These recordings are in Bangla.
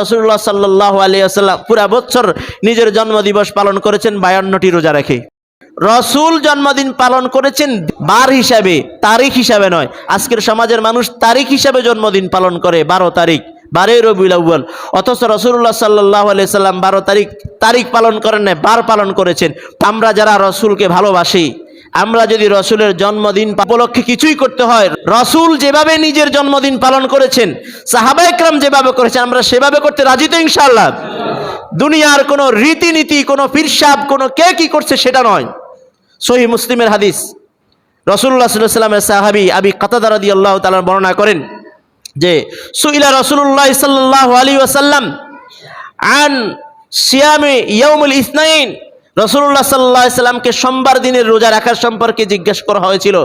রাসূলুল্লাহ সাল্লাল্লাহু আলাইহি ওয়াসাল্লাম পুরা বছর নিজের জন্মদিবস পালন করেছেন 52টি রোজা রেখে। রসুল জন্মদিন পালন করেছেন বার হিসাবে, তারিখ হিসাবে নয়। আজকের সমাজের মানুষ তারিখ হিসাবে জন্মদিন পালন করে, 12 তারিখ, 12 রবিউল আউয়াল। অথচ রাসূলুল্লাহ সাল্লাল্লাহু আলাইহি সাল্লাম 12 তারিখ পালন করেন না, বার পালন করেছেন। আমরা যারা রসুলকে ভালোবাসি, আমরা যদি রসুলের জন্মদিন উপলক্ষে কিছুই করতে হয়, রসুল যেভাবে নিজের জন্মদিন পালন করেছেন, সাহাবায়ে কেরাম যেভাবে করেছেন, আমরা সেভাবে করতে রাজি তো ইনশাআল্লাহ? দুনিয়ার কোনো রীতিনীতি, কোনো ফিরসাব, কোনো কে কি করছে সেটা নয়। সহিহ মুসলিমের হাদিস, রাসূলুল্লাহ সাল্লাল্লাহু আলাইহি ওয়াসাল্লামের সাহাবী আবি কাতাদা রাদিয়াল্লাহু তাআলা বর্ণনা করেন যে সুইলা রাসূলুল্লাহ সাল্লাল্লাহু আলাইহি ওয়াসাল্লাম আন সিয়ামে ইয়াউমুল ইসনাইন, রাসূলুল্লাহ সাল্লাল্লাহু আলাইহি ওয়াসাল্লামকে সোমবার দিনের রোজা রাখার সম্পর্কে জিজ্ঞেস করা হয়েছিল।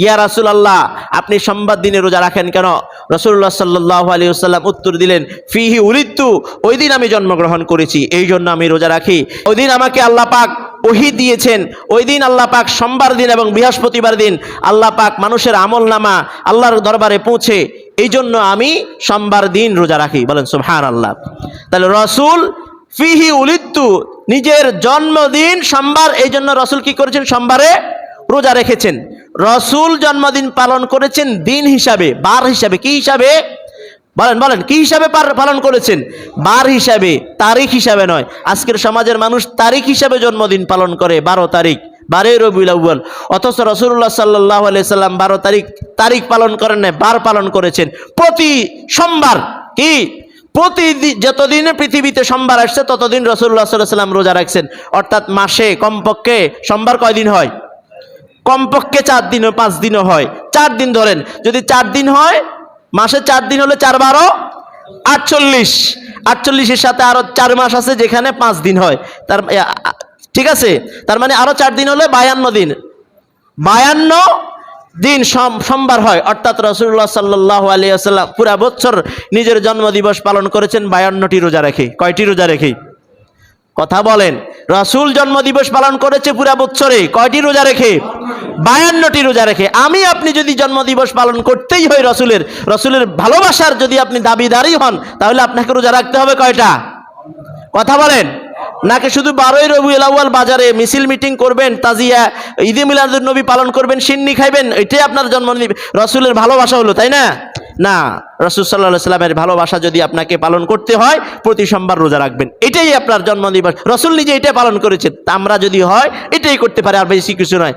ইয়া রাসূলুল্লাহ, আপনি সোমবার দিনে রোজা রাখেন কেন? রাসূলুল্লাহ সাল্লাল্লাহু আলাইহি ওয়াসাল্লাম উত্তর দিলেন, ফিহি উলিদতু, ওই দিন আমি জন্মগ্রহণ করেছি, এই জন্য আমি রোজা রাখি। ওই দিন আমাকে আল্লাহ পাক ওহী দিয়েছেন। ওই দিন আল্লাহ পাক সোমবার দিন এবং বৃহস্পতিবার দিন আল্লাহ পাক মানুষের আমলনামা আল্লাহর দরবারে পৌঁছে, এই জন্য আমি সোমবার দিন রোজা রাখি। বলেন সুবহানাল্লাহ। তাহলে রসুল ফিহি উলিদতু, নিজের জন্মদিন সোমবার, এই জন্য রসুল কি করেছেন? সোমবারে রোজা রেখেছেন। রসুল জন্মদিন পালন করেছেন দিন হিসাবে, বার হিসাবে। কি হিসাবে? বলেন কি হিসাবে পালন করেছেন? বার হিসাবে, তারিখ হিসাবে নয়। আজকের সমাজের মানুষ তারিখ হিসাবে জন্মদিন পালন করে, 12 তারিখ, 12 রবিউল আউয়াল। অথচ রাসূলুল্লাহ সাল্লাল্লাহু আলাইহি সাল্লাম 12 তারিখ পালন করেন না, বার পালন করেছেন। প্রতি সোমবার, কি প্রতিদিন, যতদিন পৃথিবীতে সোমবার আসছে ততদিন রাসূলুল্লাহ সাল্লাল্লাহু আলাইহি সাল্লাম রোজা রাখছেন। অর্থাৎ মাসে কমপক্ষে সোমবার কয়দিন হয়? কমপক্ষে 4 দিন, 5 দিনও হয়। 4 দিন ধরেন, যদি 4 দিন হয়, মাসে 4 দিন হলে 4 12 48, 48-এর সাথে আরো 4 মাস আছে যেখানে 5 দিন হয়। ঠিক আছে, তার মানে আরো 4 দিন হলে 52 দিন, 52 দিন সোমবার হয়। অর্থাৎ রাসূলুল্লাহ সাল্লাল্লাহু আলাইহি ওয়াসাল্লাম পুরা বছর নিজের জন্মদিবস পালন করেছেন 52টি রোজা রেখে। কয়টি রোজা রেখে? কথা বলেন। রাসূল জন্মদিবস পালন করেছে পুরা বছরে কয়টি রোজা রেখে? 52টি রোজা রেখে। আমি আপনি যদি জন্মদিবস পালন করতেই হয় রসুলের ভালোবাসার যদি আপনি দাবিদারই হন, তাহলে আপনাকে রোজা রাখতে হবে কয়টা? কথা বলেন। নাকি শুধু 12 রবিউল আউয়াল বাজারে মিছিল মিটিং করবেন, তাজিয়া, ঈদে মিলাদুন নবী পালন করবেন, সিন্নি খাইবেন, এটাই আপনার জন্মদিন রসুলের ভালোবাসা হলো, তাই না? না, রাসূল সাল্লাল্লাহু আলাইহি ওয়াসাল্লামের ভালোবাসা যদি আপনাকে পালন করতে হয়, প্রতি সোমবার রোজা রাখবেন, এটাই আপনার জন্মদিবস। রসুল নিজে এটাই পালন করেছেন। আমরা যদি হয় এটাই করতে পারে, আর বেশি কিছু নয়।